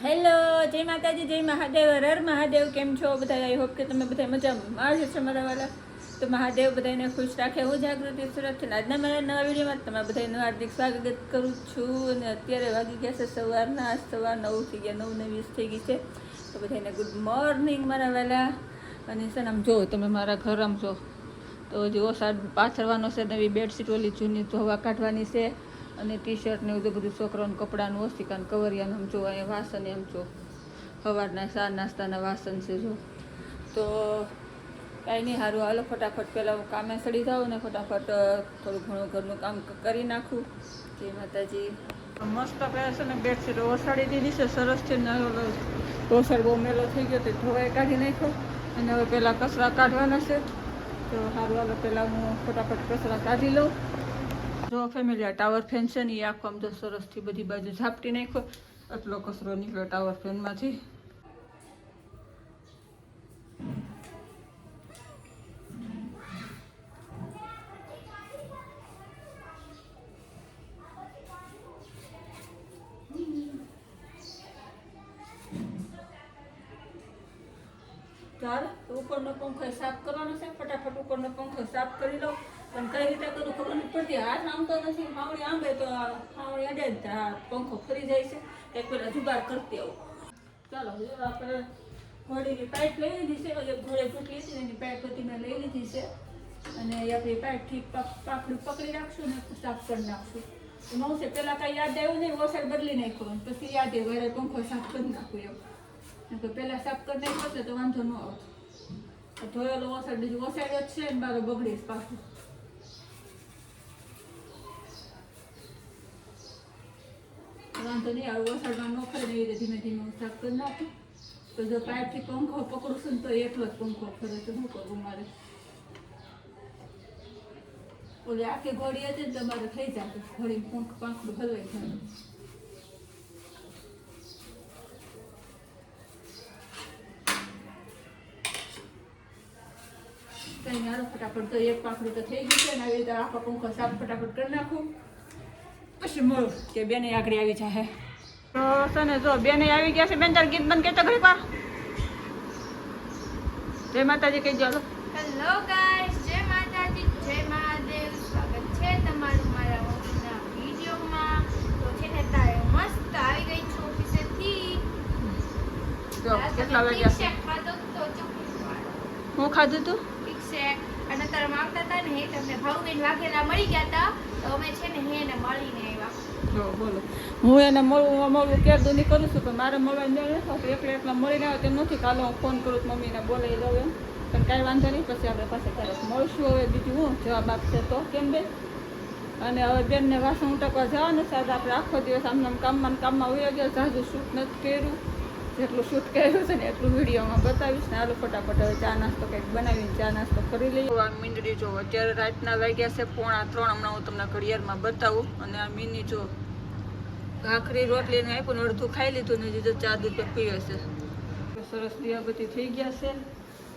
Hello, જય માતાજી, જય મહાદેવ, હર મહાદેવ. કેમ છો બધા? આઈ હોપ કે તમે બધા મજામાં આવજો છો મારા વાલા. તો મહાદેવ બધાને ખુશ રાખે. હું જાગૃતિ સુરતથી આજના મારા નવા વિડીયોમાં તમારા બધાનું હાર્દિક સ્વાગત કરું છું. અને અત્યારે વાગી ગયા છે સવાર 9 થઈ ગયા, 9:20 થઈ ગઈ છે. તો બધાને ગુડ મોર્નિંગ મારા વાલા. અને સર આમ જો તમે મારા ઘર આમ જો તો હજી ઓસાડ પાથરવાનો છે, નવી બેડશીટ ઓલી જૂની ધોવા કાઢવાની છે. અને ટી શર્ટ ને એવું બધું છોકરાનું કપડાનું ઓશિકાન કવરિયાનું આમ જો અહીંયા વાસણ એમ જો સવારના ચા નાસ્તાના વાસણ છે જો. તો કાંઈ નહીં, સારું હાલો ફટાફટ પહેલાં હું કામે સડી જાઉં ને ફટાફટ થોડું ઘણું ઘરનું કામ કરી નાખું. જય માતાજી. મસ્ત પહેરે છે ને બેડશીટ ઓસાડી દીધી છે સરસ છે ને. ઓસાડ બહુ મેલો થઈ ગયો તો ધોવાઈ કાઢી નાખ્યો. અને હવે પહેલાં કચરા કાઢવાના છે. તો સારું હાલો પહેલાં હું ફટાફટ કચરા કાઢી લઉં. જો ફેમિલી આ ટાવર ફેન છે ને એ આખો આમ તો સરસથી બધી બાજુ ઝાપટી નાખ્યો. એટલો કચરો નીકળ્યો ટાવર ફેનમાંથી. ચાલ ઉપરનો પંખો સાફ કરવાનો છે. ફટાફટ ઉપરનો પંખો સાફ કરી લો. પણ કઈ રીતે કરું ખબર નથી પડતી. હાથ આમતો નથી, હાવડી આંબે તો હાવડી અડે જ પંખો ફરી જાય છે. એક પેલા જુગાડ કરતી આવું. ચાલો આપણે ઘોડીની પાઇપ લઈ લીધી છે. ઘોડે ફૂટલી હતી એની પાઇપ હતી મેં લઈ લીધી છે. અને આપણી પાઇપથી પાકડું પકડી રાખશું ને સાફ કરી નાખશું. એમાં હું છે પહેલાં કાંઈ યાદ આવ્યું નહીં, વોસર બદલી નાખ્યો. પછી યાદ આવ્યું ઘરે પંખો સાફ કરી નાખું એવું. તો પહેલાં સાફ કરી નાખ્યો તો વાંધો ન આવતો. ધોયેલો વોસર બીજું વસાડ્યો જ છે ને બારો બગડીશ પાછું. વાંધો નહીં, આવું વસાડમાં ન ખરે એવી રીતે ધીમે ધીમે સાફ કરી નાખું. તો જો પાઇપથી પંખો પકડું છું ને તો એટલો જ પંખો ફરે તો શું કરવું મારે. ઓલી આખી ઘોડી હતી ને તમારે થઈ જતું ઘોડી પાંખડું હલવાઈ જાય. કઈ મારો ફટાફટ તો એક પાંખડું તો થઈ ગયું છે ને. આવી રીતે આખો પંખો સાફ ફટાફટ કરી નાખું. પછી મળું કે બેને આગળ આવી જાય. તો છે ને જો બેને આવી ગયા છે. બેન તાર ગીત બંધ કહેતો ઘડી પા. જય માતાજી કહી દો. હેલો ગાઈસ, જય માતાજી, જય મહાદેવ. સ્વાગત છે તમારું મારા ઓફિસના વિડીયોમાં. તો છે ને તારે મસ્ત આવી ગઈ છું ઓફિસેથી. જો કેટલા વાગ્યા છે? ખાધો તો ચોકલેટ. હું ખાધું તું ઠીક છે. અને તારા માંગતા હતા ને એ તમને ભાવબેન વાઘેલા મળી ગયા હતા. તો અમે છે ને એને મળીને આવ્યા. જો બોલો, હું એને મળવું કેરદું નહીં કરું છું. પણ મારે મળવા નથી થતું. એકલા મળીને આવે તેમ નથી. કાલે હું ફોન કરું મમ્મીને બોલાવી દઉં એમ. પણ કાંઈ વાંધો નહીં, પછી આપણે પાસે ક્યારેક મળશું. હવે બીજું હું જવાબ આપશે તો કેમ બેન. અને હવે બેનને વાસણ ઉટકવા જવાનું છે. આપણે આખો દિવસ આમ કામમાં ઉઈ ગયા. જાજુ શૂટ નથી કર્યું. જેટલું શૂટ કર્યું છે ને એટલું વિડીયોમાં બતાવીશ ને. હાલો ફટાફટ હવે ચા નાસ્તો કંઈક બનાવીને ચા નાસ્તો કરી લઈએ. આ મીંડળી જો અત્યારે રાતના વાગ્યા છે 2:45. હમણાં હું તમને ઘડિયાળમાં બતાવું. અને આ મીની જો ભાખરી રોટલીને આપ્યું ને અડધું ખાઈ લીધું ને જો ચા દૂધ પીવે છે. સરસ દિયાબત્તી થઈ ગયા છે.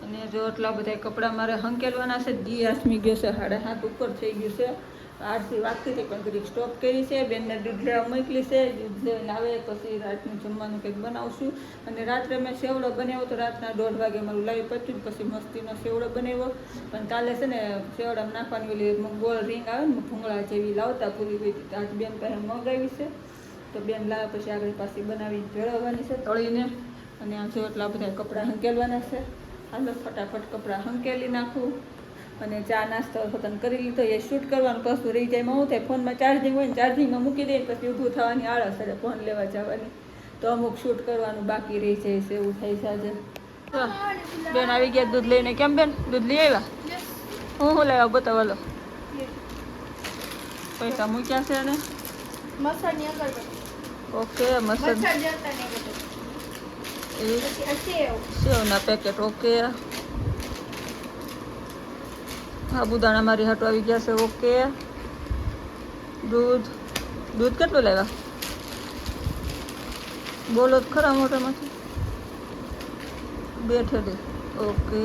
અને જો એટલા બધા કપડાં મારે હંકેલવાના છે. દિયાસમી ગયો છે 7:30 ઉપર થઈ ગયું છે. આરસી વાગતી હતી પણ ઘડીક સ્ટોપ કરી છે. બેનને દૂધ લેવા મોકલી છે. દૂધ લઈને આવે પછી રાતનું જમવાનું કંઈક બનાવશું. અને રાત્રે મેં સેવડો બનાવ્યો તો રાતના 1:30 વાગે મારું લાવી પત્યું. પછી મસ્તીનો સેવડો બનાવ્યો. પણ કાલે છે ને સેવડામાં નાખવાની ઓલી ગોળ રીંગ આવે ને ભૂંગળા જેવી લાવતા પૂરી હોય હતી. આજ બેન પાસે મંગાવી છે. તો બેન લાવે પછી આગળ પાછી બનાવી ભેળવવાની છે તળીને. અને આ જો એટલા બધા કપડાં હંકેલવાના છે. હાલો ફટાફટ કપડાં હંકેલી નાખું. અને ચા નાસ્તો પોતાને કરી લીધો. એ શૂટ કરવાનું કશું રહી જાય. હું થાય ફોનમાં ચાર્જિંગ હોય ને ચાર્જિંગમાં મૂકી દઈએ પછી ઊભું થવાની આળસ એટલે ફોન લેવા જવાની. તો અમુક શૂટ કરવાનું બાકી રહી જાય છે. એવું થાય છે આજે. બેન આવી ગયા દૂધ લઈને. કેમ બેન દૂધ લઈ આવ્યા? હું લાવ્યા બતાવો લો. પૈસા મૂક્યા છે ને મસાની અગરબત્તી. ઓકે મસાજ સેવના પેકેટ ઓકે. સાબુદાણા મારી હાટુ આવી ગયા છે ઓકે. દૂધ કેટલું લાવ્યા બોલો જ ખરા મોટામાંથી? 2 થેલી ઓકે.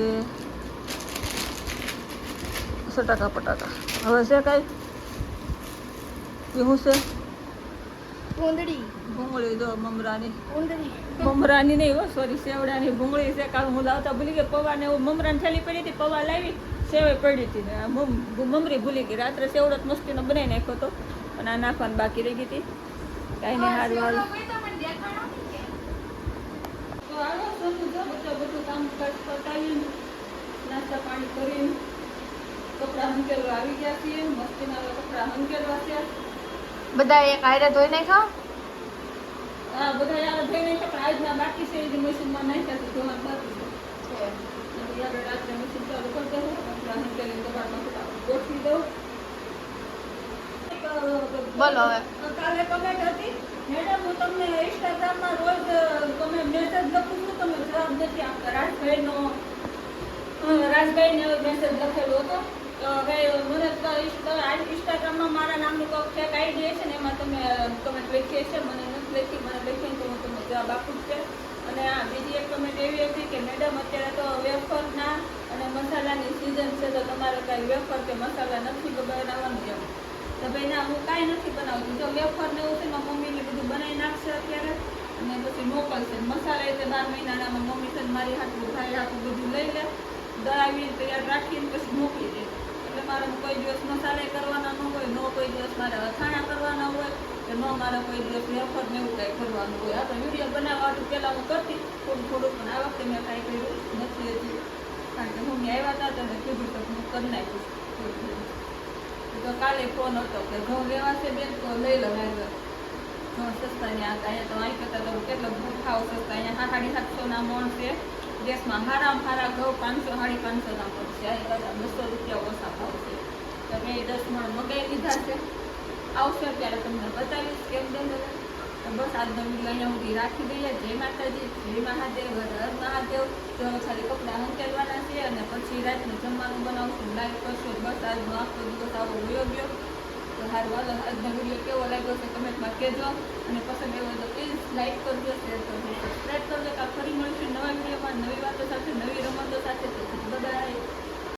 સટાકા પટાકા હવે છે કાંઈ શું છે? કુંદડી ભૂંગળી જો મમરાની કુંદડી મમરાની નહીં હો સોરી સેવડાની ભૂંગળી છે કારણ હું લાવતા ભૂલી ગઈ પૌવા ને એવું મમરાની થેલી પડી હતી પૌવા લાવી સેવે પડી હતી ને આ મમરી ભૂલી ગઈ રાત્રે સેવડો જ મસ્તીનો બનાવી નાખ્યો હતો અને આ નાખવાનું બાકી રહી ગઈ હતી કાંઈ નહીં હારું હાલ તો હાલો સોનું જો બધું કામ પતાવીને નાસ્તા પાણી કરીને કપડાં હંકેલવા આવી ગયા છીએ મસ્તીના કપડાં હંકેલવા છે બધા એક આયરે ધોઈ નાખ્યો હા બધા યાર થઈ નહીં પણ આજના બાકી છે એ મશીનમાં નાખ્યા છે ધોવાનું બાકી છે આપણે રાત્રે મશીન ચાલુ કરી દઉં કપડાં હંકેલીને કપડાં ગોઠવી દઉં બોલો હવે કાલે કમેન્ટ હતી મેડમ હું તમને ઇન્સ્ટાગ્રામમાં રોજ તમે મેસેજ લખું છું તમે જવાબ નથી આપતા રાજભાઈનો મેસેજ લખેલો હતો તો હવે મને ઇન્સ્ટાગ્રામમાં મારા નામનું કોઈ ફેક આઈડી છે ને એમાં તમે કમેન્ટ લખીએ છે મને નથી લખી મને લખીને તો હું તમને જવાબ આપું જ છે અને આ બીજી એક કમેન્ટ એવી હતી કે મેડમ અત્યારે તો વેફરના અને મસાલાની સિઝન છે તો તમારે કાંઈ વેફર કે મસાલા નથી બનાવવાનું છે તો ભાઈ ના હું કાંઈ નથી બનાવતી જો વેફર ને એવું છે ને મમ્મીને બધું બનાવી નાખશે અત્યારે અને પછી મોકલશે મસાલા એટલે 12 મહિનાના મમ્મી છે મારી હાથું ભાઈ હાથું બધું લઈ લે દળાવીને તૈયાર રાખીને પછી મોકલી દે એટલે મારે કોઈ દિવસ મસાલા કરવાના ન હોય ન કોઈ દિવસ મારે અથાણા કરવાના હોય કે ન મારે કોઈ દિવસ વેફર ને એવું કાંઈ કરવાનું હોય આ તો વિડીયો બનાવવાનું પહેલાં હું કરતી થોડું પણ આ વખતે મેં કાંઈ કર્યું નથી હજી કારણ કે મમ્મી આવ્યા હતા તેને કીધું તો હું કરી નાખીશ તો કાલે ફોન હતો કે ઘઉં લેવા છે બેન તો લઈ લો ઘઉં સસ્તા ને અહીંયા તો અહીં કરતા તો કેટલો ભાવ સસ્તા અહીંયા 750 મણ છે દેશમાં હારામાં હારા ઘઉં 500 550 પડશે અહીં કરતા 200 રૂપિયા ઓછા ભાવ છે તો મેં 10 મણ મગાવી લીધા છે આવશે ત્યારે તમને બતાવીશ કેમ દે તો બસ આજનો વિડીયો અહીંયા સુધી રાખી દઈએ જય માતાજી જય મહાદેવ હર મહાદેવ તો ખાલી કપડાં હંકેલવાના છે અને પછી રાતનું જમવાનું બનાવશું લાઈક કરશો બસ આજનો આખો દિવસ આવો વયો ગયો તો હારું હાલો આજનો વિડીયો કેવો લાગ્યો છે કમેન્ટમાં કહેજો અને પસંદ આવ્યો તો પ્લીઝ લાઈક કરજો શેર કરજો